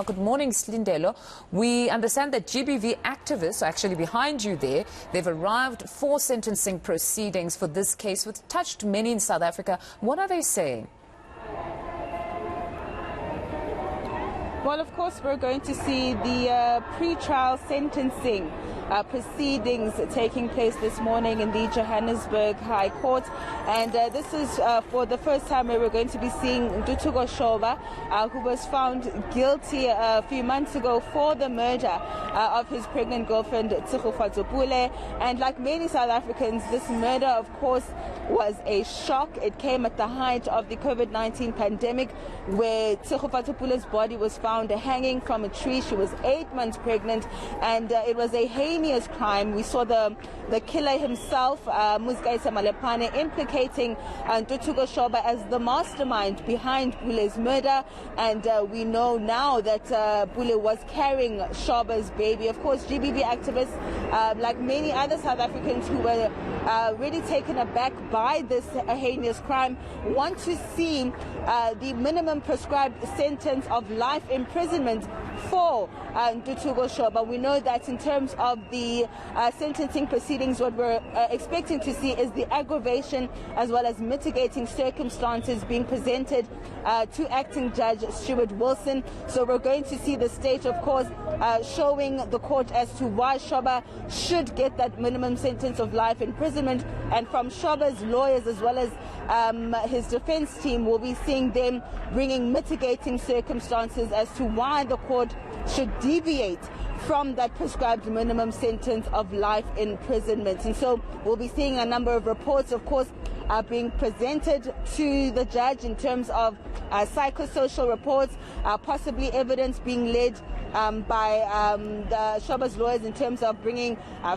Good morning, Silindelo. We understand that GBV activists are actually behind you there. They've arrived for sentencing proceedings for this case, which touched many in South Africa. What are they saying? Well, of course, we're going to see the pre-trial sentencing proceedings taking place this morning in the Johannesburg High Court. And this is for the first time where we're going to be seeing Ntuthuko Shoba, who was found guilty a few months ago for the murder of his pregnant girlfriend, Tshegofatso Pule. And like many South Africans, this murder, of course, was a shock. It came at the height of the COVID-19 pandemic, where Tshegofatso Pule's body was found hanging from a tree. She was 8 months pregnant, and it was a heinous crime. We saw the killer himself, Malepane, implicating Ntuthuko Shoba as the mastermind behind Pule's murder. And we know now that Pule was carrying Shoba's baby. Of course, GBV activists, like many other South Africans who were really taken aback by this heinous crime, want to see the minimum prescribed sentence of life imprisonment for Ntuthuko Shoba. We know that in terms of the sentencing proceedings, what we're expecting to see is the aggravation as well as mitigating circumstances being presented to Acting Judge Stuart Wilson. So we're going to see the state, of course, showing the court as to why Shoba should get that minimum sentence of life imprisonment. And from Shoba's lawyers as well as his defense team, we'll be seeing them bringing mitigating circumstances as to why the court should deviate from that prescribed minimum sentence of life imprisonment. And so we'll be seeing a number of reports, of course, being presented to the judge in terms of psychosocial reports, possibly evidence being led by the Shoba's lawyers in terms of bringing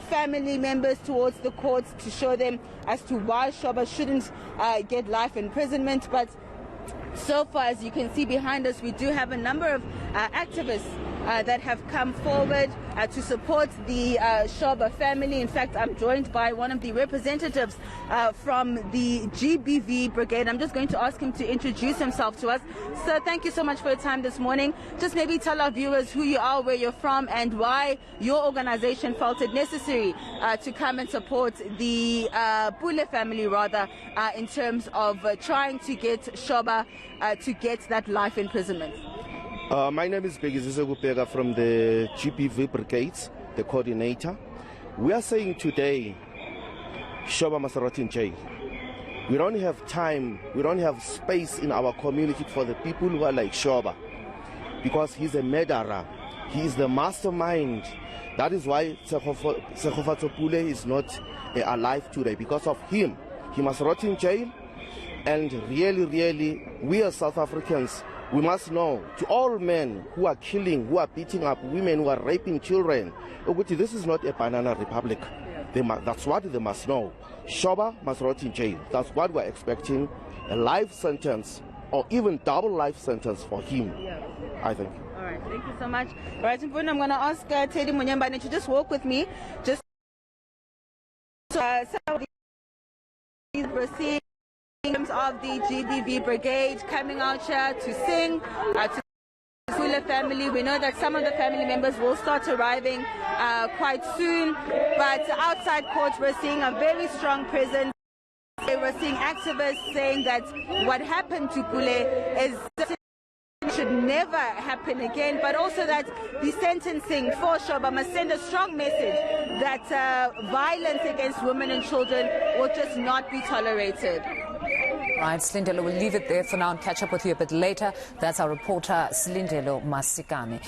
family members towards the courts to show them as to why Shoba shouldn't get life imprisonment. But so far, as you can see behind us, we do have a number of activists that have come forward to support the Shoba family. In fact, I'm joined by one of the representatives from the GBV brigade. I'm just going to ask him to introduce himself to us. Sir, thank you so much for your time this morning. Just maybe tell our viewers who you are, where you're from, and why your organization felt it necessary to come and support the Pule family, rather, in terms of trying to get Shoba to get that life imprisonment. My name is Tshegofatso from the GBV Brigades, the coordinator. We are saying today, Shoba must rot in jail. We don't have time, we don't have space in our community for the people who are like Shoba, because he's a murderer. He is the mastermind. That is why Tshegofatso Pule is not alive today. Because of him, he must rot in jail. And really, we as South Africans, we must know, to all men who are killing, who are beating up women, who are raping children, this is not a banana republic. That's what they must know. Shoba must rot in jail. That's what we're expecting, a life sentence or even double life sentence for him, I think. All right, thank you so much. All right, I'm going to ask Teddy Munyambane to just walk with me. Just some of these proceedings of the GBV brigade coming out here to sing to the Pule family. We know that some of the family members will start arriving quite soon, but outside court we're seeing a very strong presence. We're seeing activists saying that what happened to Pule should never happen again, but also that the sentencing for Shoba must send a strong message that violence against women and children will just not be tolerated. Right, Silindelo, we'll leave it there for now and catch up with you a bit later. That's our reporter, Silindelo Masikane.